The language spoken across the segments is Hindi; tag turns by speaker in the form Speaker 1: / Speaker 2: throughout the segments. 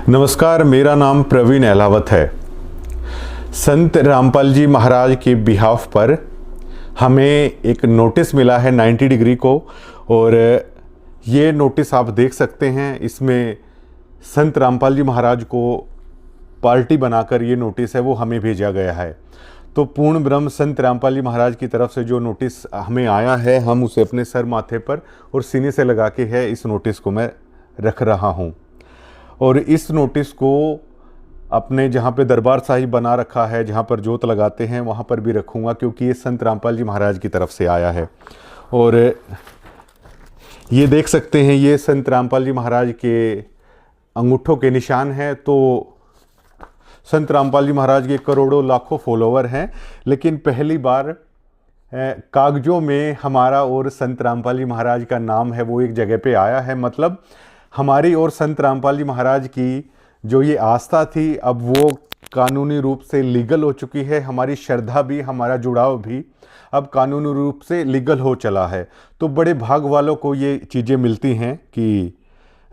Speaker 1: नमस्कार, मेरा नाम प्रवीण अहलावत है। संत रामपाल जी महाराज के बिहाफ पर हमें एक नोटिस मिला है 90 डिग्री को, और ये नोटिस आप देख सकते हैं। इसमें संत रामपाल जी महाराज को पार्टी बनाकर ये नोटिस है वो हमें भेजा गया है। तो पूर्ण ब्रह्म संत रामपाल जी महाराज की तरफ से जो नोटिस हमें आया है, हम उसे अपने सर माथे पर और सीने से लगा के है इस नोटिस को मैं रख रहा हूँ। और इस नोटिस को अपने जहाँ पे दरबार साहिब बना रखा है, जहाँ पर जोत लगाते हैं, वहाँ पर भी रखूँगा, क्योंकि ये संत रामपाल जी महाराज की तरफ से आया है। और ये देख सकते हैं, ये संत रामपाल जी महाराज के अंगूठों के निशान हैं। तो संत रामपाल जी महाराज के करोड़ों लाखों फॉलोवर हैं, लेकिन पहली बार कागजों में हमारा और संत रामपाल जी महाराज का नाम है वो एक जगह पे आया है। मतलब हमारी और संत रामपाल जी महाराज की जो ये आस्था थी, अब वो कानूनी रूप से लीगल हो चुकी है। हमारी श्रद्धा भी, हमारा जुड़ाव भी अब कानूनी रूप से लीगल हो चला है। तो बड़े भाग वालों को ये चीज़ें मिलती हैं कि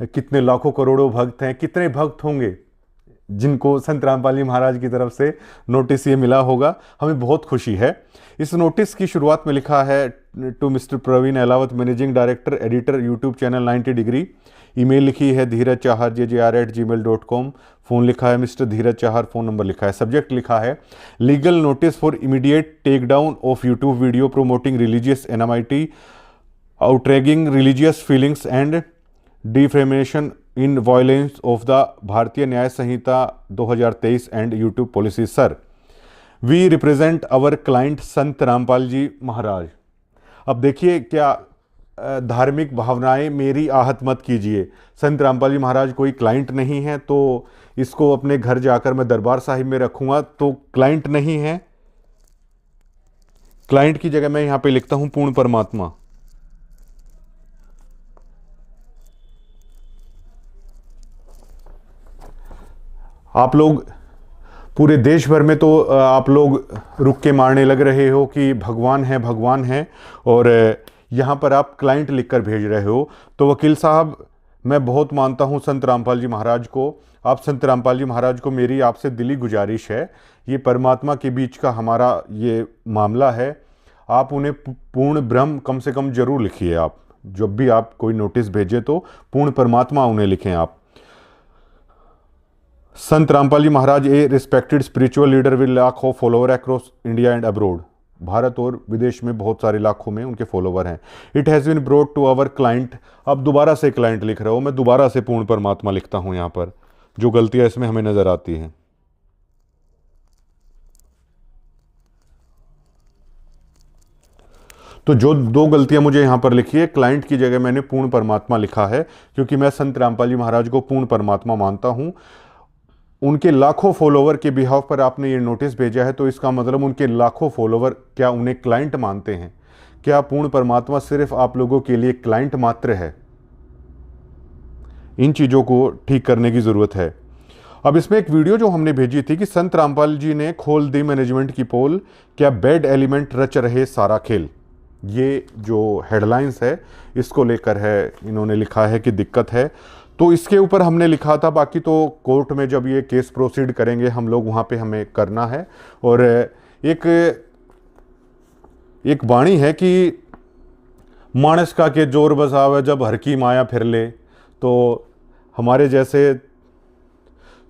Speaker 1: कितने लाखों करोड़ों भक्त हैं, कितने भक्त होंगे जिनको संत रामपाल जी महाराज की तरफ से नोटिस ये मिला होगा। हमें बहुत खुशी है। इस नोटिस की शुरुआत में लिखा है, to mister Praveen Ahlawat, managing director, editor, YouTube channel 90 degree. Email लिखी है धीरज चाहर jjr@gmail.com। फ़ोन लिखा है mister Dheeraj Chahar. Phone number लिखा है। सब्जेक्ट लिखा है legal notice for immediate take down of YouTube video promoting religious enmity, outraging religious feelings and defamation in violence of the Bharatiya Nyaya Sanhita 2023 and YouTube policy. Sir, we represent our client Sant Rampal ji महाराज। अब देखिए, क्या धार्मिक भावनाएं मेरी आहत मत कीजिए। संत रामपाल जी महाराज कोई क्लाइंट नहीं है, तो इसको अपने घर जाकर मैं दरबार साहिब में रखूंगा तो क्लाइंट नहीं है। क्लाइंट की जगह मैं यहां पे लिखता हूं पूर्ण परमात्मा। आप लोग पूरे देश भर में तो आप लोग रुक के मारने लग रहे हो कि भगवान है भगवान है, और यहाँ पर आप क्लाइंट लिखकर भेज रहे हो। तो वकील साहब, मैं बहुत मानता हूँ संत रामपाल जी महाराज को। आप संत रामपाल जी महाराज को मेरी आपसे दिली गुजारिश है, ये परमात्मा के बीच का हमारा ये मामला है। आप उन्हें पूर्ण ब्रह्म कम से कम जरूर लिखिए। आप जब भी आप कोई नोटिस भेजें तो पूर्ण परमात्मा उन्हें लिखें आप। Sant Rampal ji Maharaj a respected spiritual leader with lakh of follower across India and abroad. Bharat और विदेश में बहुत सारे लाखों में उनके फॉलोवर हैं। It has been brought to our client. अब दोबारा से क्लाइंट लिख रहा हूँ मैं, दोबारा से पूर्ण परमात्मा लिखता हूँ यहाँ पर, जो गलतियाँ इसमें हमें नजर आती हैं। तो जो दो गलतियां मुझे यहाँ पर लिखी है, क्लाइंट की जगह मैंने पूर्ण परमात्मा लिखा है, क्योंकि मैं संत रामपाल जी महाराज को पूर्ण परमात्मा मानता हूँ। उनके लाखों फॉलोवर के बिहाफ पर आपने ये नोटिस भेजा है, तो इसका मतलब उनके लाखों फॉलोवर क्या उन्हें क्लाइंट मानते हैं? क्या पूर्ण परमात्मा सिर्फ आप लोगों के लिए क्लाइंट मात्र है? इन चीज़ों को ठीक करने की ज़रूरत है। अब इसमें एक वीडियो जो हमने भेजी थी कि संत रामपाल जी ने खोल दी मैनेजमेंट की पोल, क्या बैड एलिमेंट रच रहे सारा खेल। ये जो हेडलाइंस है इसको लेकर है, इन्होंने लिखा है कि दिक्कत है। तो इसके ऊपर हमने लिखा था, बाकी तो कोर्ट में जब ये केस प्रोसीड करेंगे हम लोग, वहाँ पे हमें करना है। और एक वाणी है कि मानस का के जोर बसावे जब हर की माया फिर ले। तो हमारे जैसे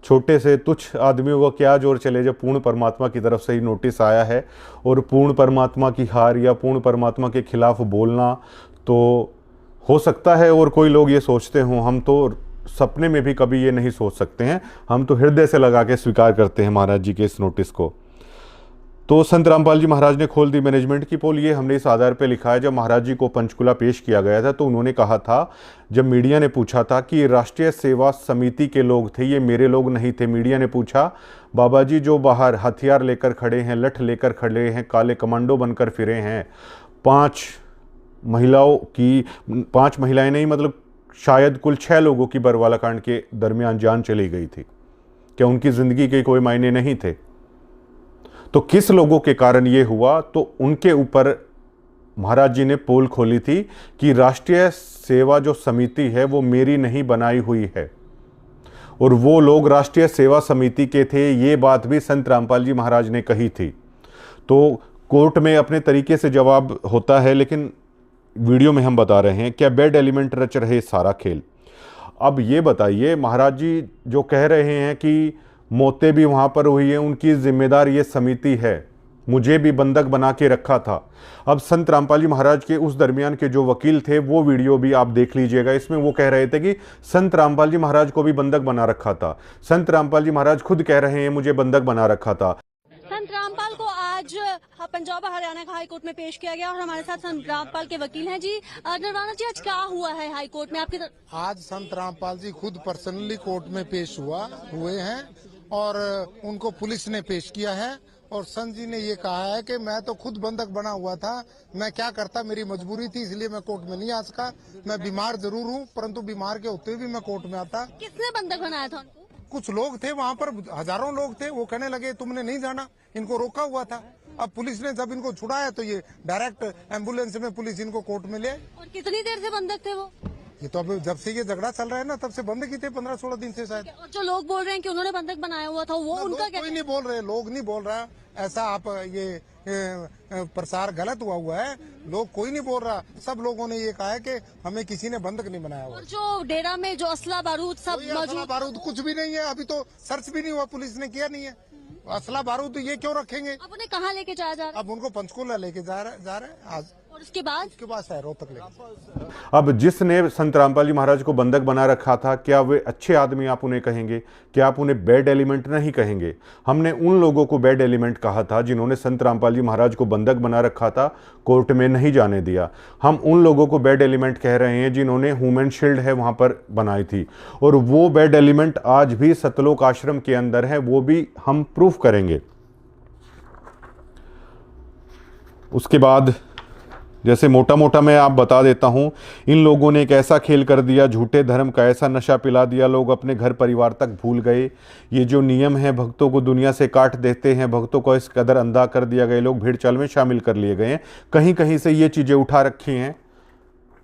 Speaker 1: छोटे से तुच्छ आदमियों को क्या जोर चले जब पूर्ण परमात्मा की तरफ से ही नोटिस आया है। और पूर्ण परमात्मा की हार या पूर्ण परमात्मा के खिलाफ बोलना तो हो सकता है, और कोई लोग ये सोचते हों, हम तो सपने में भी कभी ये नहीं सोच सकते हैं। हम तो हृदय से लगा के स्वीकार करते हैं महाराज जी के इस नोटिस को। तो संत रामपाल जी महाराज ने खोल दी मैनेजमेंट की पोल, ये हमने इस आधार पे लिखा है। जब महाराज जी को पंचकुला पेश किया गया था तो उन्होंने कहा था, जब मीडिया ने पूछा था कि राष्ट्रीय सेवा समिति के लोग थे, ये मेरे लोग नहीं थे। मीडिया ने पूछा, बाबा जी जो बाहर हथियार लेकर खड़े हैं, लठ लेकर खड़े हैं, काले कमांडो बनकर फिरे हैं, 5 महिलाएं नहीं, मतलब शायद कुल 6 लोगों की बरवाला कांड के दरमियान जान चली गई थी। क्या उनकी जिंदगी के कोई मायने नहीं थे? तो किस लोगों के कारण ये हुआ? तो उनके ऊपर महाराज जी ने पोल खोली थी कि राष्ट्रीय सेवा जो समिति है वो मेरी नहीं बनाई हुई है। और वो लोग राष्ट्रीय सेवा समिति के थे। ये बात भी संत रामपाल जी महाराज ने कही थी। तो कोर्ट में अपने तरीके से जवाब होता है, लेकिन वीडियो में हम बता रहे हैं क्या बैड एलिमेंट रच रहे सारा खेल। अब ये बताइए, महाराज जी जो कह रहे हैं कि मौतें भी वहाँ पर हुई हैं, उनकी जिम्मेदार ये समिति है, मुझे भी बंधक बना के रखा था। अब संत रामपाल जी महाराज के उस दरमियान के जो वकील थे वो वीडियो भी आप देख लीजिएगा। इसमें वो कह रहे थे कि संत रामपाल जी महाराज को भी बंधक बना रखा था। संत रामपाल जी महाराज खुद कह रहे हैं मुझे बंधक बना रखा था।
Speaker 2: संत रामपाल को आज पंजाब और हरियाणा का हाई कोर्ट में पेश किया गया और हमारे साथ संत रामपाल के वकील हैं जी। निर्वाणा जी, आज क्या हुआ है हाई कोर्ट में आपकी
Speaker 3: आज संत रामपाल जी खुद पर्सनली कोर्ट में पेश हुए हैं और उनको पुलिस ने पेश किया है। और संत जी ने ये कहा है कि मैं तो खुद बंधक बना हुआ था, मैं क्या करता, मेरी मजबूरी थी इसलिए मैं कोर्ट में नहीं आ सका। मैं बीमार जरूर हूँ, परंतु बीमार के होते हुए भी मैं कोर्ट में आता।
Speaker 2: किसने बंधक बनाया था उनको?
Speaker 3: कुछ लोग थे वहाँ पर, हजारों लोग थे, वो कहने लगे तुमने नहीं जाना, इनको रोका हुआ था। अब पुलिस ने जब इनको छुड़ाया तो ये डायरेक्ट एम्बुलेंस में पुलिस इनको कोर्ट में ले।
Speaker 2: और कितनी देर से बंधक थे वो?
Speaker 3: ये तो अब जब से ये झगड़ा चल रहा है ना, तब से बंद की थे, 15-16 दिन से शायद।
Speaker 2: और जो लोग बोल रहे हैं कि उन्होंने बंधक बनाया हुआ था, वो उनका क्या?
Speaker 3: कोई नहीं बोल रहे, लोग नहीं बोल रहा ऐसा। आप ये प्रसार गलत हुआ है, लोग कोई नहीं बोल रहा। सब लोगों ने ये कहा है कि हमें किसी ने बंधक नहीं बनाया हुआ।
Speaker 2: और जो डेरा में जो असला बारूद सब मौजूद,
Speaker 3: बारूद कुछ भी नहीं है, अभी तो सर्च भी नहीं हुआ, पुलिस ने किया नहीं है। असला बारूद ये क्यों रखेंगे?
Speaker 2: अब उन्हें कहाँ लेके जाया जा रहा है?
Speaker 3: अब उनको पंचकूला लेके जा रहे हैं आज।
Speaker 2: और उसके बाद
Speaker 3: रोहतक लेके।
Speaker 1: अब जिसने संत रामपाल जी महाराज को बंधक बना रखा था, क्या वे अच्छे आदमी आप उन्हें कहेंगे? क्या आप उन्हें बैड एलिमेंट नहीं कहेंगे? हमने उन लोगों को बैड एलिमेंट कहा था जिन्होंने संत रामपाल जी महाराज को बंधक बना रखा था, कोर्ट में नहीं जाने दिया। हम उन लोगों को बैड एलिमेंट कह रहे हैं जिन्होंने ह्यूमन शील्ड है वहाँ पर बनाई थी, और वो बैड एलिमेंट आज भी सतलोक आश्रम के अंदर है, वो भी हम प्रूफ करेंगे। उसके बाद जैसे मोटा मोटा मैं आप बता देता हूँ, इन लोगों ने एक ऐसा खेल कर दिया, झूठे धर्म का ऐसा नशा पिला दिया, लोग अपने घर परिवार तक भूल गए। ये जो नियम है, भक्तों को दुनिया से काट देते हैं, भक्तों को इस कदर अंधा कर दिया गया, लोग भीड़ चाल में शामिल कर लिए गए हैं। कहीं कहीं से ये चीज़ें उठा रखी हैं,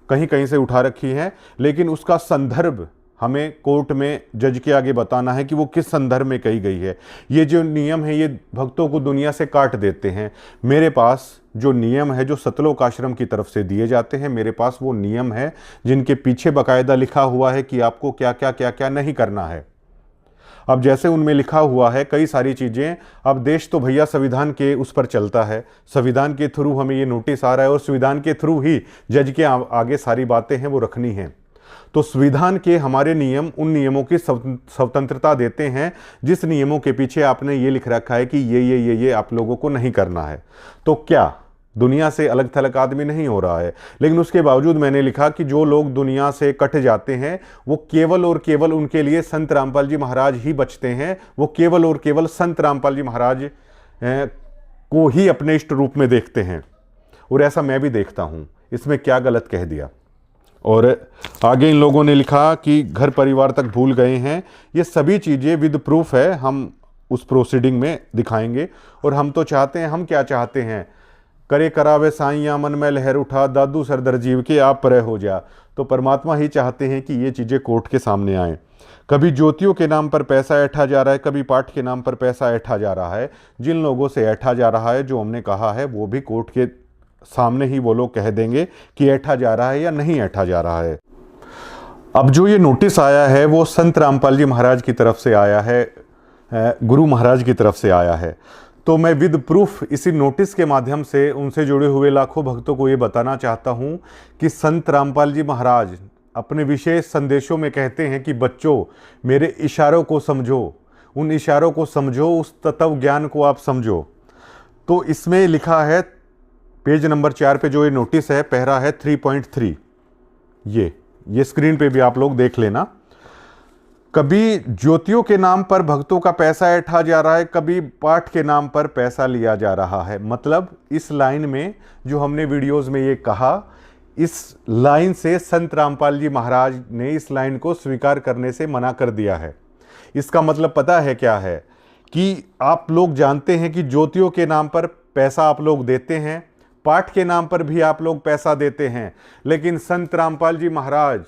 Speaker 1: कहीं कहीं से उठा रखी हैं, लेकिन उसका संदर्भ हमें कोर्ट में जज के आगे बताना है कि वो किस संदर्भ में कही गई है। ये जो नियम है, ये भक्तों को दुनिया से काट देते हैं। मेरे पास जो नियम है, जो सतलोक आश्रम की तरफ से दिए जाते हैं, मेरे पास वो नियम है जिनके पीछे बाकायदा लिखा हुआ है कि आपको क्या क्या क्या क्या नहीं करना है। अब जैसे उनमें लिखा हुआ है कई सारी चीज़ें, अब देश तो भैया संविधान के उस पर चलता है, संविधान के थ्रू हमें ये नोटिस आ रहा है और संविधान के थ्रू ही जज के आगे सारी बातें हैं वो रखनी हैं। तो संविधान के हमारे नियम उन नियमों की स्वतंत्रता देते हैं जिस नियमों के पीछे आपने ये लिख रखा है कि ये आप लोगों को नहीं करना है। तो क्या दुनिया से अलग थलग आदमी नहीं हो रहा है? लेकिन उसके बावजूद मैंने लिखा कि जो लोग दुनिया से कट जाते हैं वो केवल और केवल उनके लिए संत रामपाल जी महाराज ही बचते हैं। वो केवल और केवल संत रामपाल जी महाराज को ही अपने इष्ट रूप में देखते हैं, और ऐसा मैं भी देखता हूँ। इसमें क्या गलत कह दिया? और आगे इन लोगों ने लिखा कि घर परिवार तक भूल गए हैं। ये सभी चीज़ें विद प्रूफ है, हम उस प्रोसीडिंग में दिखाएंगे। और हम तो चाहते हैं, हम क्या चाहते हैं, करे करावे साईं मन में लहर उठा, दादू सरदर जीव के आप परे हो जा। तो परमात्मा ही चाहते हैं कि ये चीज़ें कोर्ट के सामने आएँ। कभी ज्योतियों के नाम पर पैसा ऐठा जा रहा है, कभी पाठ के नाम पर पैसा ऐठा जा रहा है। जिन लोगों से ऐठा जा रहा है, जो हमने कहा है, वो भी कोर्ट के सामने ही वो लोग कह देंगे कि ऐठा जा रहा है या नहीं ऐठा जा रहा है। अब जो ये नोटिस आया है वो संत रामपाल जी महाराज की तरफ से आया है, गुरु महाराज की तरफ से आया है। तो मैं विद प्रूफ इसी नोटिस के माध्यम से उनसे जुड़े हुए लाखों भक्तों को ये बताना चाहता हूँ कि संत रामपाल जी महाराज अपने विशेष संदेशों में कहते हैं कि बच्चों, मेरे इशारों को समझो, उन इशारों को समझो, उस तत्व ज्ञान को आप समझो। तो इसमें लिखा है पेज नंबर 4 पे जो ये नोटिस है, पहरा है 3.3। ये स्क्रीन पे भी आप लोग देख लेना। कभी ज्योतियों के नाम पर भक्तों का पैसा ऐठा जा रहा है, कभी पाठ के नाम पर पैसा लिया जा रहा है। मतलब इस लाइन में जो हमने वीडियोस में ये कहा, इस लाइन से संत रामपाल जी महाराज ने इस लाइन को स्वीकार करने से मना कर दिया है। इसका मतलब पता है क्या है कि आप लोग जानते हैं कि ज्योतियों के नाम पर पैसा आप लोग देते हैं, पाठ के नाम पर भी आप लोग पैसा देते हैं, लेकिन संत रामपाल जी महाराज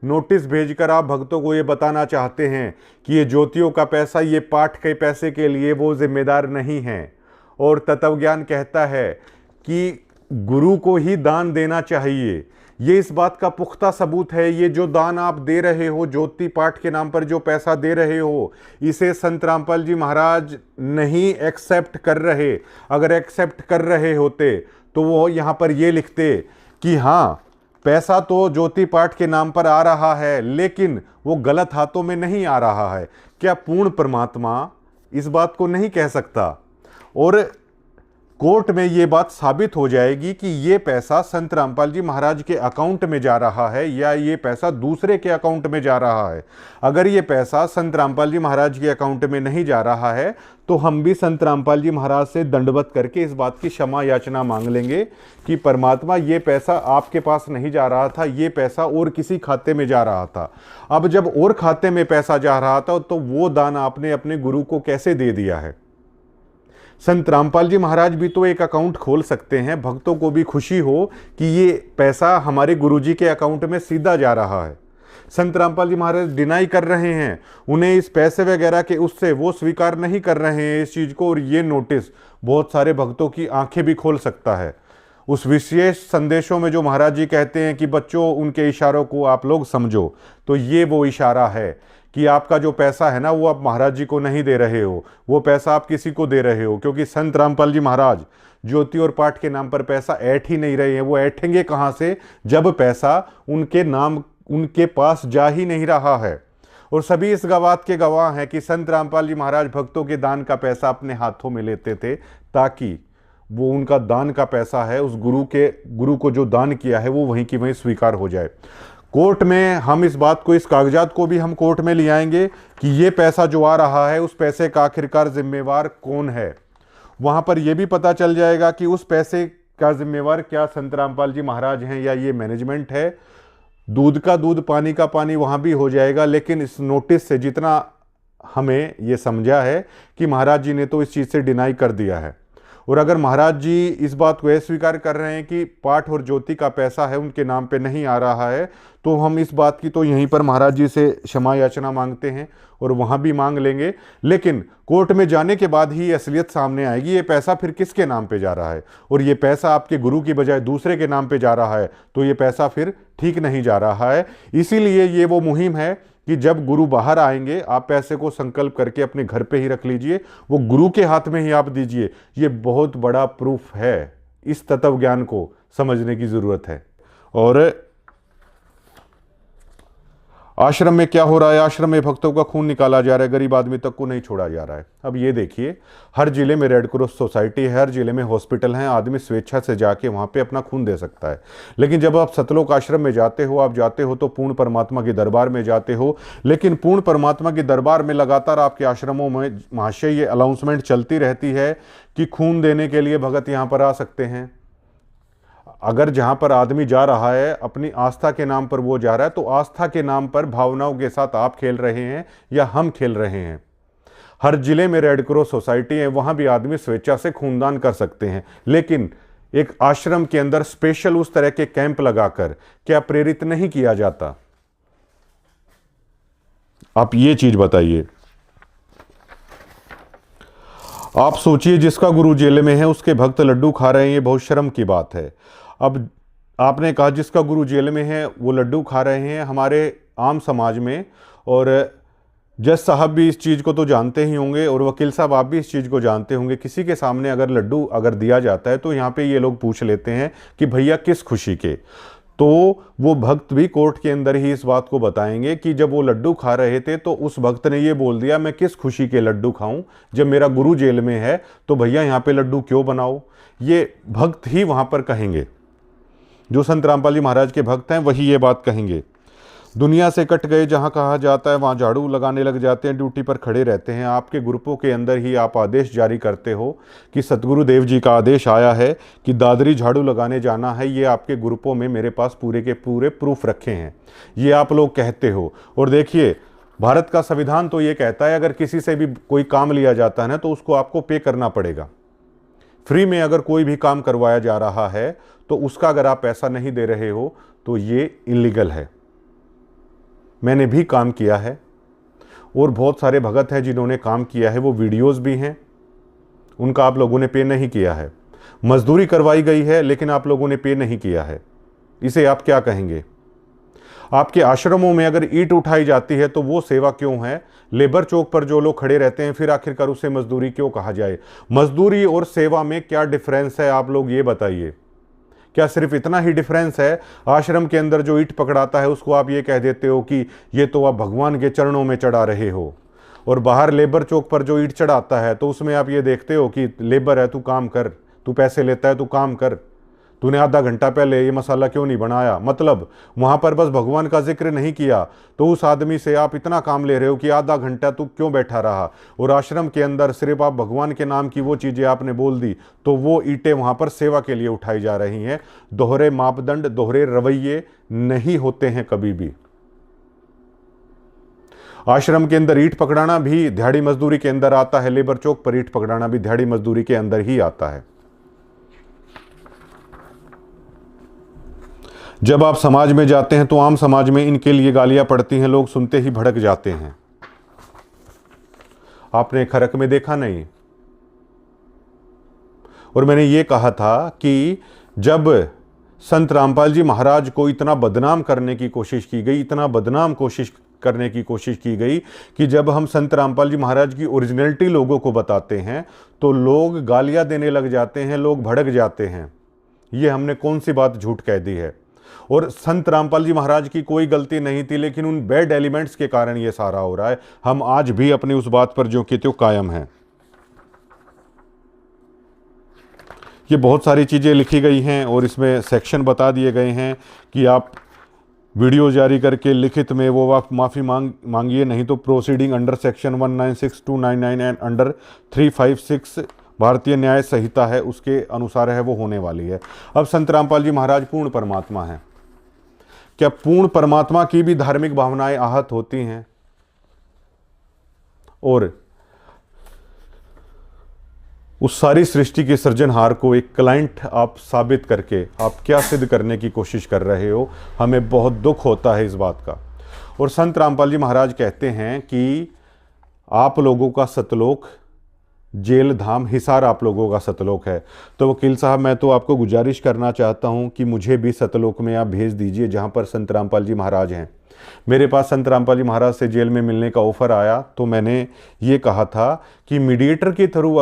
Speaker 1: नोटिस भेजकर आप भक्तों को ये बताना चाहते हैं कि ये ज्योतियों का पैसा, ये पाठ के पैसे के लिए वो जिम्मेदार नहीं है। और तत्वज्ञान कहता है कि गुरु को ही दान देना चाहिए। ये इस बात का पुख्ता सबूत है। ये जो दान आप दे रहे हो, ज्योति पाठ के नाम पर जो पैसा दे रहे हो, इसे संत रामपाल जी महाराज नहीं एक्सेप्ट कर रहे। अगर एक्सेप्ट कर रहे होते तो वो यहाँ पर ये लिखते कि हाँ, पैसा तो ज्योति पाठ के नाम पर आ रहा है, लेकिन वो गलत हाथों में नहीं आ रहा है। क्या पूर्ण परमात्मा इस बात को नहीं कह सकता? और कोर्ट में ये बात साबित हो जाएगी कि ये पैसा संत रामपाल जी महाराज के अकाउंट में जा रहा है या ये पैसा दूसरे के अकाउंट में जा रहा है। अगर ये पैसा संत रामपाल जी महाराज के अकाउंट में नहीं जा रहा है तो हम भी संत रामपाल जी महाराज से दंडवत करके इस बात की क्षमा याचना मांग लेंगे कि परमात्मा, ये पैसा आपके पास नहीं जा रहा था, ये पैसा और किसी खाते में जा रहा था। अब जब और खाते में पैसा जा रहा था तो वो दान आपने अपने गुरु को कैसे दे दिया है? संत रामपाल जी महाराज भी तो एक अकाउंट खोल सकते हैं, भक्तों को भी खुशी हो कि ये पैसा हमारे गुरुजी के अकाउंट में सीधा जा रहा है। संत रामपाल जी महाराज डिनाई कर रहे हैं, उन्हें इस पैसे वगैरह के उससे वो स्वीकार नहीं कर रहे हैं इस चीज़ को। और ये नोटिस बहुत सारे भक्तों की आंखें भी खोल सकता है। उस विशेष संदेशों में जो महाराज जी कहते हैं कि बच्चों, उनके इशारों को आप लोग समझो, तो ये वो इशारा है कि आपका जो पैसा है ना, वो आप महाराज जी को नहीं दे रहे हो, वो पैसा आप किसी को दे रहे हो। क्योंकि संत रामपाल जी महाराज ज्योति और पाठ के नाम पर पैसा ऐठ ही नहीं रहे हैं। वो ऐठेंगे कहाँ से जब पैसा उनके नाम, उनके पास जा ही नहीं रहा है। और सभी इस बात के गवाह हैं कि संत रामपाल जी महाराज भक्तों के दान का पैसा अपने हाथों में लेते थे ताकि वो उनका दान का पैसा है, उस गुरु को जो दान किया है वो वहीं की वहीं स्वीकार हो जाए। कोर्ट में हम इस बात को, इस कागजात को भी हम कोर्ट में ले आएंगे कि ये पैसा जो आ रहा है, उस पैसे का आखिरकार जिम्मेवार कौन है। वहाँ पर यह भी पता चल जाएगा कि उस पैसे का जिम्मेवार क्या संत रामपाल जी महाराज हैं या ये मैनेजमेंट है। दूध का दूध, पानी का पानी वहाँ भी हो जाएगा। लेकिन इस नोटिस से जितना हमें ये समझा है कि महाराज जी ने तो इस चीज़ से डिनाई कर दिया है। और अगर महाराज जी इस बात को स्वीकार कर रहे हैं कि पाठ और ज्योति का पैसा है उनके नाम पे नहीं आ रहा है, तो हम इस बात की तो यहीं पर महाराज जी से क्षमा याचना मांगते हैं और वहाँ भी मांग लेंगे। लेकिन कोर्ट में जाने के बाद ही असलियत सामने आएगी, ये पैसा फिर किसके नाम पे जा रहा है। और ये पैसा आपके गुरु की बजाय दूसरे के नाम पे जा रहा है, तो ये पैसा फिर ठीक नहीं जा रहा है। इसीलिए ये वो मुहिम है कि जब गुरु बाहर आएंगे, आप पैसे को संकल्प करके अपने घर पे ही रख लीजिए, वो गुरु के हाथ में ही आप दीजिए। ये बहुत बड़ा प्रूफ है। इस तत्व ज्ञान को समझने की जरूरत है। और आश्रम में क्या हो रहा है? आश्रम में भक्तों का खून निकाला जा रहा है, गरीब आदमी तक को नहीं छोड़ा जा रहा है। अब ये देखिए, हर जिले में रेड क्रॉस सोसाइटी है, हर जिले में हॉस्पिटल है, आदमी स्वेच्छा से जाके वहाँ पे अपना खून दे सकता है। लेकिन जब आप सतलोक आश्रम में जाते हो, आप जाते हो तो पूर्ण परमात्मा के दरबार में जाते हो। लेकिन पूर्ण परमात्मा के दरबार में लगातार आपके आश्रमों में महाशय ये अनाउंसमेंट चलती रहती है कि खून देने के लिए भगत यहाँ पर आ सकते हैं। अगर जहां पर आदमी जा रहा है अपनी आस्था के नाम पर वो जा रहा है, तो आस्था के नाम पर भावनाओं के साथ आप खेल रहे हैं या हम खेल रहे हैं। हर जिले में रेड क्रॉस सोसाइटी है, वहां भी आदमी स्वेच्छा से खूनदान कर सकते हैं। लेकिन एक आश्रम के अंदर स्पेशल उस तरह के कैंप लगाकर क्या प्रेरित नहीं किया जाता? आप ये चीज बताइए। आप सोचिए, जिसका गुरु जेल में है उसके भक्त लड्डू खा रहे हैं, ये बहुत शर्म की बात है। अब आपने कहा जिसका गुरु जेल में है वो लड्डू खा रहे हैं हमारे आम समाज में, और जज साहब भी इस चीज़ को तो जानते ही होंगे और वकील साहब आप भी इस चीज़ को जानते होंगे। किसी के सामने अगर लड्डू अगर दिया जाता है तो यहाँ पे ये लोग पूछ लेते हैं कि भैया किस खुशी के। तो वो भक्त भी कोर्ट के अंदर ही इस बात को बताएंगे कि जब वो लड्डू खा रहे थे तो उस भक्त ने ये बोल दिया, मैं किस खुशी के लड्डू खाऊं, जब मेरा गुरु जेल में है तो भैया यहाँ पे लड्डू क्यों बनाओ। ये भक्त ही वहाँ पर कहेंगे, जो संत रामपाल जी महाराज के भक्त हैं वही ये बात कहेंगे। दुनिया से कट गए जहाँ कहा जाता है वहाँ झाड़ू लगाने लग जाते हैं, ड्यूटी पर खड़े रहते हैं। आपके ग्रुपों के अंदर ही आप आदेश जारी करते हो कि सतगुरु देव जी का आदेश आया है कि दादरी झाड़ू लगाने जाना है। ये आपके ग्रुपों में मेरे पास पूरे के पूरे प्रूफ रखे हैं, ये आप लोग कहते हो। और देखिए, भारत का संविधान तो ये कहता है अगर किसी से भी कोई काम लिया जाता है ना तो उसको आपको पे करना पड़ेगा। फ्री में अगर कोई भी काम करवाया जा रहा है तो उसका अगर आप पैसा नहीं दे रहे हो तो ये इलीगल है। मैंने भी काम किया है और बहुत सारे भगत हैं जिन्होंने काम किया है, वो वीडियोस भी हैं, उनका आप लोगों ने पे नहीं किया है। मजदूरी करवाई गई है लेकिन आप लोगों ने पे नहीं किया है, इसे आप क्या कहेंगे? आपके आश्रमों में अगर ईंट उठाई जाती है तो वो सेवा क्यों है? लेबर चौक पर जो लोग खड़े रहते हैं फिर आखिरकार उसे मजदूरी क्यों कहा जाए? मजदूरी और सेवा में क्या डिफरेंस है, आप लोग ये बताइए। क्या सिर्फ इतना ही डिफरेंस है? आश्रम के अंदर जो ईंट पकड़ाता है उसको आप ये कह देते हो कि ये तो आप भगवान के चरणों में चढ़ा रहे हो, और बाहर लेबर चौक पर जो ईंट चढ़ाता है तो उसमें आप ये देखते हो कि लेबर है, तू काम कर, तू पैसे लेता है, तू काम कर, तूने आधा घंटा पहले ये मसाला क्यों नहीं बनाया? मतलब वहां पर बस भगवान का जिक्र नहीं किया तो उस आदमी से आप इतना काम ले रहे हो कि आधा घंटा तू क्यों बैठा रहा, और आश्रम के अंदर सिर्फ आप भगवान के नाम की वो चीजें आपने बोल दी तो वो ईंटें वहां पर सेवा के लिए उठाई जा रही हैं। दोहरे मापदंड, दोहरे रवैये नहीं होते हैं कभी भी। आश्रम के अंदर ईंट पकड़ाना भी दिहाड़ी मजदूरी के अंदर आता है, लेबर चौक पर ईंट पकड़ाना भी दिहाड़ी मजदूरी के अंदर ही आता है। जब आप समाज में जाते हैं तो आम समाज में इनके लिए गालियां पड़ती हैं, लोग सुनते ही भड़क जाते हैं। आपने खरक में देखा नहीं? और मैंने ये कहा था कि जब संत रामपाल जी महाराज को इतना बदनाम करने की कोशिश की गई, इतना बदनाम करने की कोशिश की गई कि जब हम संत रामपाल जी महाराज की ओरिजिनलिटी लोगों को बताते हैं तो लोग गालियां देने लग जाते हैं, लोग भड़क जाते हैं। ये हमने कौन सी बात झूठ कह दी है? और संत रामपाल जी महाराज की कोई गलती नहीं थी, लेकिन उन बैड एलिमेंट्स के कारण ये सारा हो रहा है। हम आज भी अपनी उस बात पर जो कि त्यों कायम हैं। ये बहुत सारी चीज़ें लिखी गई हैं और इसमें सेक्शन बता दिए गए हैं कि आप वीडियो जारी करके लिखित में वो आप माफ़ी मांगिए, नहीं तो proceeding under section 196(299) and under 356 भारतीय न्याय संहिता है उसके अनुसार है वो होने वाली है। अब संत रामपाल जी महाराज पूर्ण परमात्मा हैं। क्या पूर्ण परमात्मा की भी धार्मिक भावनाएं आहत होती हैं? और उस सारी सृष्टि के सृजनहार को एक क्लाइंट आप साबित करके आप क्या सिद्ध करने की कोशिश कर रहे हो? हमें बहुत दुख होता है इस बात का। और संत रामपाल जी महाराज कहते हैं कि आप लोगों का सतलोक जेल धाम हिसार आप लोगों का सतलोक है। तो वकील साहब, मैं तो आपको गुजारिश करना चाहता हूं कि मुझे भी सतलोक में आप भेज दीजिए जहां पर संत रामपाल जी महाराज हैं। मेरे पास संत रामपाल जी महाराज से जेल में मिलने का ऑफर आया तो मैंने ये कहा था कि मीडिएटर के थ्रू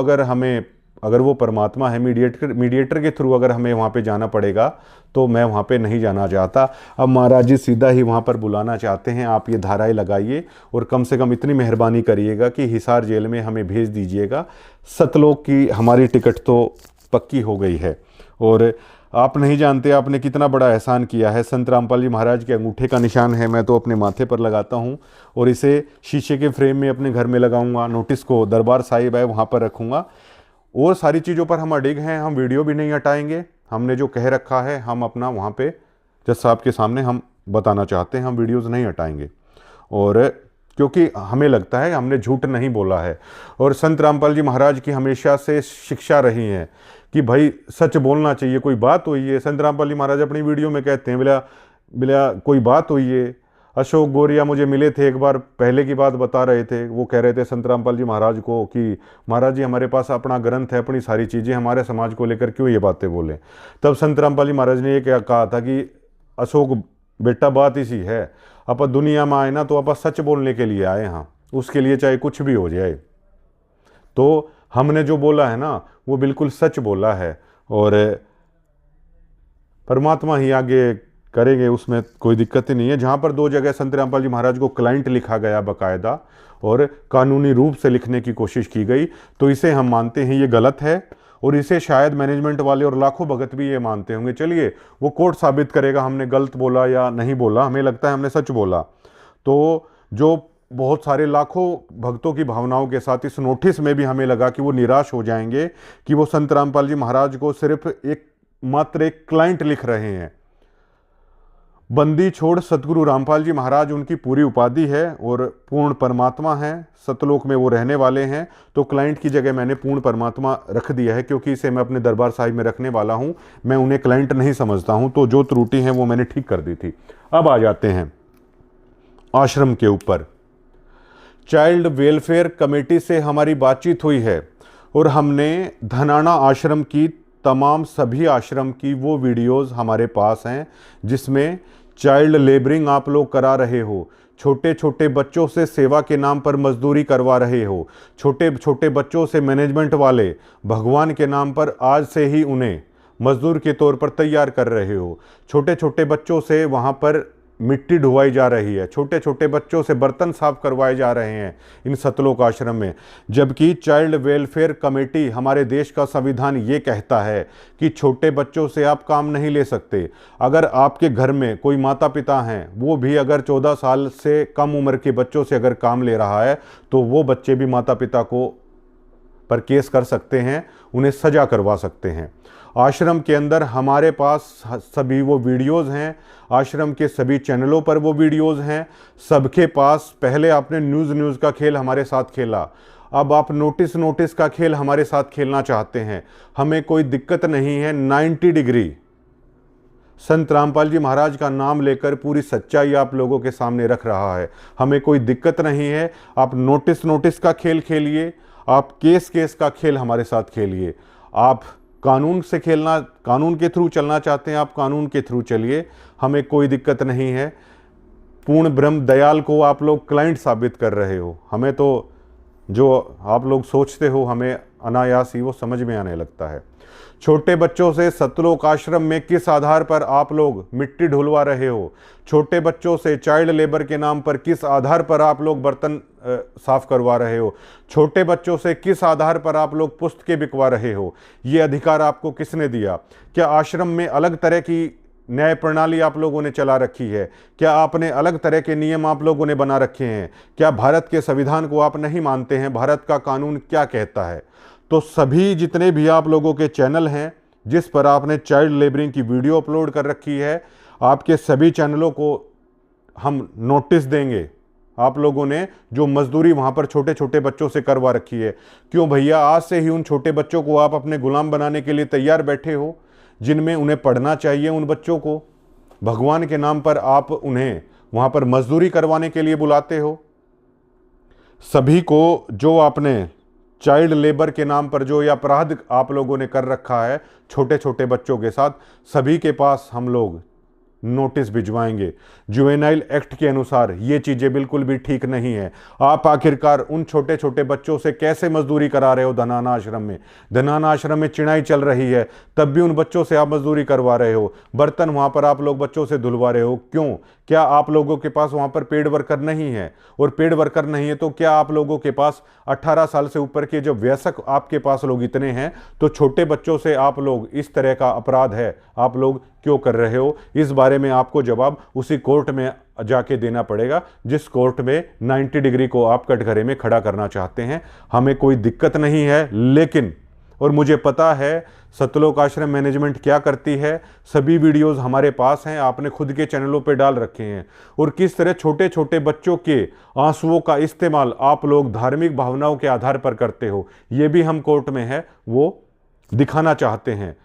Speaker 1: अगर वो परमात्मा है, मीडिएटर के थ्रू अगर हमें वहाँ पे जाना पड़ेगा तो मैं वहाँ पे नहीं जाना चाहता। अब महाराज जी सीधा ही वहाँ पर बुलाना चाहते हैं। आप ये धाराएं लगाइए और कम से कम इतनी मेहरबानी करिएगा कि हिसार जेल में हमें भेज दीजिएगा। सतलोक की हमारी टिकट तो पक्की हो गई है। और आप नहीं जानते आपने कितना बड़ा एहसान किया है। संत रामपाल जी महाराज के अंगूठे का निशान है, मैं तो अपने माथे पर लगाता हूँ और इसे शीशे के फ्रेम में अपने घर में लगाऊंगा। नोटिस को दरबार साहिब है वहाँ पर रखूँगा। और सारी चीज़ों पर हम अडिग हैं, हम वीडियो भी नहीं हटाएंगे। हमने जो कह रखा है हम अपना वहाँ पे जज साहब के सामने हम बताना चाहते हैं, हम वीडियोज़ नहीं हटाएंगे। और क्योंकि हमें लगता है हमने झूठ नहीं बोला है। और संत रामपाल जी महाराज की हमेशा से शिक्षा रही है कि भाई सच बोलना चाहिए। कोई बात हुई है, संत रामपाल जी महाराज अपनी वीडियो में कहते हैं बिला कोई बात हुई है। अशोक गोरिया मुझे मिले थे एक बार, पहले की बात बता रहे थे। वो कह रहे थे संत रामपाल जी महाराज को कि महाराज जी हमारे पास अपना ग्रंथ है, अपनी सारी चीज़ें, हमारे समाज को लेकर क्यों ये बातें बोलें। तब संत रामपाल जी महाराज ने ये क्या कहा था कि अशोक बेटा बात इसी है, आप दुनिया में आए ना तो आप सच बोलने के लिए आए, हाँ उसके लिए चाहे कुछ भी हो जाए। तो हमने जो बोला है ना वो बिल्कुल सच बोला है और परमात्मा ही आगे करेंगे, उसमें कोई दिक्कत ही नहीं है। जहाँ पर 2 जगह संत रामपाल जी महाराज को क्लाइंट लिखा गया बाकायदा और कानूनी रूप से लिखने की कोशिश की गई, तो इसे हम मानते हैं ये गलत है। और इसे शायद मैनेजमेंट वाले और लाखों भगत भी ये मानते होंगे। चलिए वो कोर्ट साबित करेगा हमने गलत बोला या नहीं बोला, हमें लगता है हमने सच बोला। तो जो बहुत सारे लाखों भक्तों की भावनाओं के साथ इस नोटिस में भी हमें लगा कि वो निराश हो जाएंगे कि वो संत रामपाल जी महाराज को सिर्फ मात्र एक क्लाइंट लिख रहे हैं। बंदी छोड़ सतगुरु रामपाल जी महाराज उनकी पूरी उपाधि है और पूर्ण परमात्मा है, सतलोक में वो रहने वाले हैं। तो क्लाइंट की जगह मैंने पूर्ण परमात्मा रख दिया है क्योंकि इसे मैं अपने दरबार साहिब में रखने वाला हूं। मैं उन्हें क्लाइंट नहीं समझता हूं, तो जो त्रुटि है वो मैंने ठीक कर दी थी। अब आ जाते हैं आश्रम के ऊपर। चाइल्ड वेलफेयर कमेटी से हमारी बातचीत हुई है और हमने धनाना आश्रम की तमाम सभी आश्रम की वो वीडियोस हमारे पास हैं जिसमें चाइल्ड लेबरिंग आप लोग करा रहे हो, छोटे छोटे बच्चों से सेवा के नाम पर मजदूरी करवा रहे हो, छोटे छोटे बच्चों से मैनेजमेंट वाले भगवान के नाम पर आज से ही उन्हें मजदूर के तौर पर तैयार कर रहे हो, छोटे छोटे बच्चों से वहाँ पर मिट्टी ढुवाई जा रही है, छोटे छोटे बच्चों से बर्तन साफ करवाए जा रहे हैं इन सतलोक आश्रम में। जबकि चाइल्ड वेलफेयर कमेटी, हमारे देश का संविधान ये कहता है कि छोटे बच्चों से आप काम नहीं ले सकते। अगर आपके घर में कोई माता पिता हैं, वो भी अगर 14 साल से कम उम्र के बच्चों से अगर काम ले रहा है तो वो बच्चे भी माता पिता को पर केस कर सकते हैं, उन्हें सजा करवा सकते हैं। आश्रम के अंदर हमारे पास सभी वो वीडियोज़ हैं, आश्रम के सभी चैनलों पर वो वीडियोज़ हैं, सबके पास। पहले आपने न्यूज़ का खेल हमारे साथ खेला, अब आप नोटिस का खेल हमारे साथ खेलना चाहते हैं। हमें कोई दिक्कत नहीं है। 90 डिग्री संत रामपाल जी महाराज का नाम लेकर पूरी सच्चाई आप लोगों के सामने रख रहा है। हमें कोई दिक्कत नहीं है। आप नोटिस का खेल खेलिए, आप केस का खेल हमारे साथ खेलिए। आप कानून से खेलना, कानून के थ्रू चलना चाहते हैं, आप कानून के थ्रू चलिए, हमें कोई दिक्कत नहीं है। पूर्ण ब्रह्म दयाल को आप लोग क्लाइंट साबित कर रहे हो। हमें तो जो आप लोग सोचते हो हमें अनायास ही वो समझ में आने लगता है। छोटे बच्चों से सतलोक आश्रम में किस आधार पर आप लोग मिट्टी ढुलवा रहे हो? छोटे बच्चों से चाइल्ड लेबर के नाम पर किस आधार पर आप लोग बर्तन साफ करवा रहे हो? छोटे बच्चों से किस आधार पर आप लोग पुस्तकें बिकवा रहे हो? ये अधिकार आपको किसने दिया? क्या आश्रम में अलग तरह की न्याय प्रणाली आप लोगों ने चला रखी है? क्या आपने अलग तरह के नियम आप लोगों ने बना रखे हैं? क्या भारत के संविधान को आप नहीं मानते हैं? भारत का कानून क्या कहता है? तो सभी जितने भी आप लोगों के चैनल हैं जिस पर आपने चाइल्ड लेबरिंग की वीडियो अपलोड कर रखी है, आपके सभी चैनलों को हम नोटिस देंगे। आप लोगों ने जो मजदूरी वहाँ पर छोटे छोटे बच्चों से करवा रखी है, क्यों भैया आज से ही उन छोटे बच्चों को आप अपने गुलाम बनाने के लिए तैयार बैठे हो? जिनमें उन्हें पढ़ना चाहिए, उन बच्चों को भगवान के नाम पर आप उन्हें वहाँ पर मजदूरी करवाने के लिए बुलाते हो। सभी को जो आपने चाइल्ड लेबर के नाम पर जो ये अपराध आप लोगों ने कर रखा है छोटे छोटे बच्चों के साथ, सभी के पास हम लोग नोटिस भिजवाएंगे। जुवेनाइल एक्ट के अनुसार ये चीज़ें बिल्कुल भी ठीक नहीं है। आप आखिरकार उन छोटे छोटे बच्चों से कैसे मजदूरी करा रहे हो? धनाना आश्रम में, धनाना आश्रम में चिनाई चल रही है, तब भी उन बच्चों से आप मजदूरी करवा रहे हो। बर्तन वहाँ पर आप लोग बच्चों से धुलवा रहे हो, क्यों? क्या आप लोगों के पास वहाँ पर पेड वर्कर नहीं है? और पेड वर्कर नहीं है तो क्या आप लोगों के पास 18 साल से ऊपर के जो वयस्क आपके पास लोग इतने हैं, तो छोटे बच्चों से आप लोग इस तरह का अपराध है आप लोग क्यों कर रहे हो? इस बारे में आपको जवाब उसी कोर्ट में जाके देना पड़ेगा जिस कोर्ट में 90 डिग्री को आप कटघरे में खड़ा करना चाहते हैं। हमें कोई दिक्कत नहीं है, लेकिन और मुझे पता है सतलोक आश्रम मैनेजमेंट क्या करती है। सभी वीडियोस हमारे पास हैं, आपने खुद के चैनलों पे डाल रखे हैं। और किस तरह छोटे छोटे बच्चों के आंसुओं का इस्तेमाल आप लोग धार्मिक भावनाओं के आधार पर करते हो, ये भी हम कोर्ट में है वो दिखाना चाहते हैं।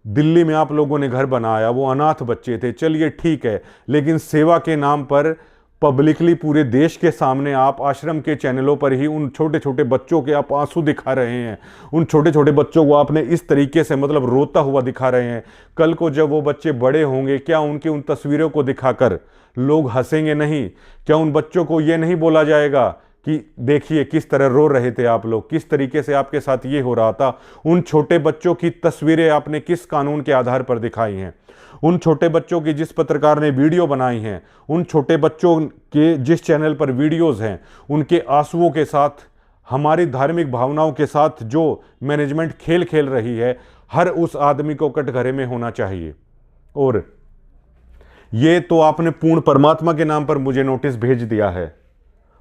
Speaker 1: दिल्ली में आप लोगों ने घर बनाया, वो अनाथ बच्चे थे, चलिए ठीक है, लेकिन सेवा के नाम पर पब्लिकली पूरे देश के सामने आप आश्रम के चैनलों पर ही उन छोटे छोटे बच्चों के आप आंसू दिखा रहे हैं। उन छोटे छोटे बच्चों को आपने इस तरीके से मतलब रोता हुआ दिखा रहे हैं। कल को जब वो बच्चे बड़े होंगे, क्या उनकी उन तस्वीरों को दिखाकर लोग हंसेंगे नहीं? क्या उन बच्चों को ये नहीं बोला जाएगा कि देखिए किस तरह रो रहे थे आप लोग, किस तरीके से आपके साथ ये हो रहा था? उन छोटे बच्चों की तस्वीरें आपने किस कानून के आधार पर दिखाई हैं? उन छोटे बच्चों की जिस पत्रकार ने वीडियो बनाई हैं, उन छोटे बच्चों के जिस चैनल पर वीडियोस हैं, उनके आंसुओं के साथ, हमारी धार्मिक भावनाओं के साथ जो मैनेजमेंट खेल खेल रही है, हर उस आदमी को कटघरे में होना चाहिए। और ये तो आपने पूर्ण परमात्मा के नाम पर मुझे नोटिस भेज दिया है।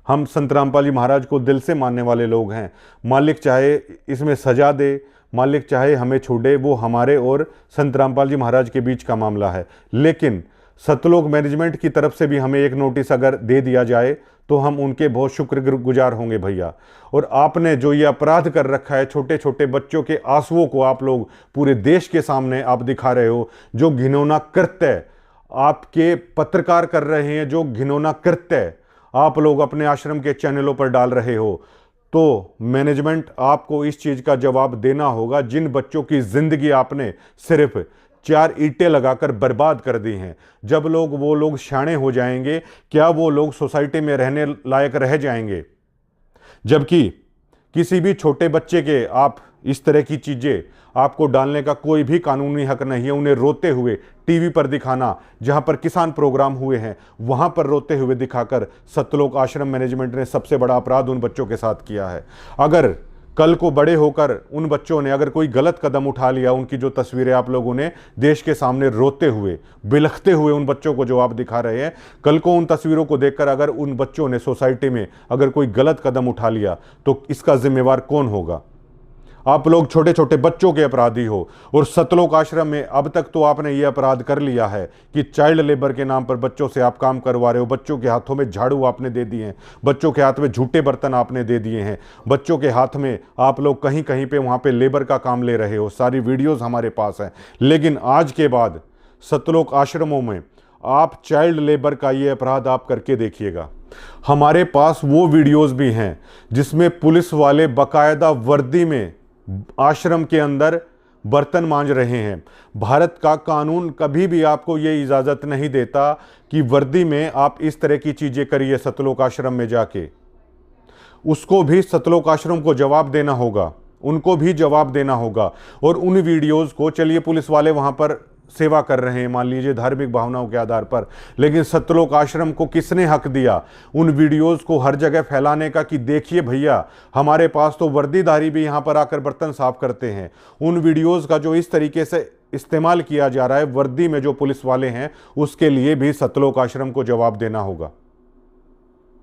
Speaker 1: हम संत रामपाल जी महाराज को दिल से मानने वाले लोग हैं। मालिक चाहे इसमें सजा दे, मालिक चाहे हमें छोड़े, वो हमारे और संत रामपाल जी महाराज के बीच का मामला है। लेकिन सतलोक मैनेजमेंट की तरफ से भी हमें एक नोटिस अगर दे दिया जाए तो हम उनके बहुत शुक्रगुजार होंगे भैया। और आपने जो ये अपराध कर रखा है, छोटे छोटे बच्चों के आंसुओं को आप लोग पूरे देश के सामने आप दिखा रहे हो, जो घिनौना कृत्य आपके पत्रकार कर रहे हैं, जो घिनौना कृत्य आप लोग अपने आश्रम के चैनलों पर डाल रहे हो, तो मैनेजमेंट आपको इस चीज़ का जवाब देना होगा। जिन बच्चों की ज़िंदगी आपने सिर्फ 4 ईंटें लगाकर बर्बाद कर दी हैं, जब वो लोग शाणे हो जाएंगे, क्या वो लोग सोसाइटी में रहने लायक रह जाएंगे? जबकि किसी भी छोटे बच्चे के आप इस तरह की चीज़ें आपको डालने का कोई भी कानूनी हक नहीं है। उन्हें रोते हुए टीवी पर दिखाना, जहां पर किसान प्रोग्राम हुए हैं वहां पर रोते हुए दिखाकर सतलोक आश्रम मैनेजमेंट ने सबसे बड़ा अपराध उन बच्चों के साथ किया है। अगर कल को बड़े होकर उन बच्चों ने अगर कोई गलत कदम उठा लिया, उनकी जो तस्वीरें आप लोगों ने देश के सामने रोते हुए बिलखते हुए उन बच्चों को जो आप दिखा रहे हैं, कल को उन तस्वीरों को देखकर अगर उन बच्चों ने सोसाइटी में अगर कोई गलत कदम उठा लिया तो इसका जिम्मेवार कौन होगा? आप लोग छोटे छोटे बच्चों के अपराधी हो। और सतलोक आश्रम में अब तक तो आपने ये अपराध कर लिया है कि चाइल्ड लेबर के नाम पर बच्चों से आप काम करवा रहे हो। बच्चों के हाथों में झाड़ू आपने दे दिए हैं, बच्चों के हाथ में झूठे बर्तन आपने दे दिए हैं, बच्चों के हाथ में आप लोग कहीं कहीं पे वहाँ पे लेबर का काम ले रहे हो। सारी वीडियोस हमारे पास हैं। लेकिन आज के बाद सतलोक आश्रमों में आप चाइल्ड लेबर का ये अपराध आप करके देखिएगा। हमारे पास वो वीडियोस भी हैं जिसमें पुलिस वाले बाकायदा वर्दी में आश्रम के अंदर बर्तन मांज रहे हैं। भारत का कानून कभी भी आपको ये इजाज़त नहीं देता कि वर्दी में आप इस तरह की चीज़ें करिए। सतलोक आश्रम में जाके उसको भी सतलोक आश्रम को जवाब देना होगा, उनको भी जवाब देना होगा। और उन वीडियोस को, चलिए पुलिस वाले वहाँ पर सेवा कर रहे हैं मान लीजिए धार्मिक भावनाओं के आधार पर, लेकिन सतलोक आश्रम को किसने हक दिया उन वीडियोस को हर जगह फैलाने का कि देखिए भैया हमारे पास तो वर्दीधारी भी यहाँ पर आकर बर्तन साफ करते हैं। उन वीडियोस का जो इस तरीके से इस्तेमाल किया जा रहा है वर्दी में जो पुलिस वाले हैं, उसके लिए भी सतलोक आश्रम को जवाब देना होगा।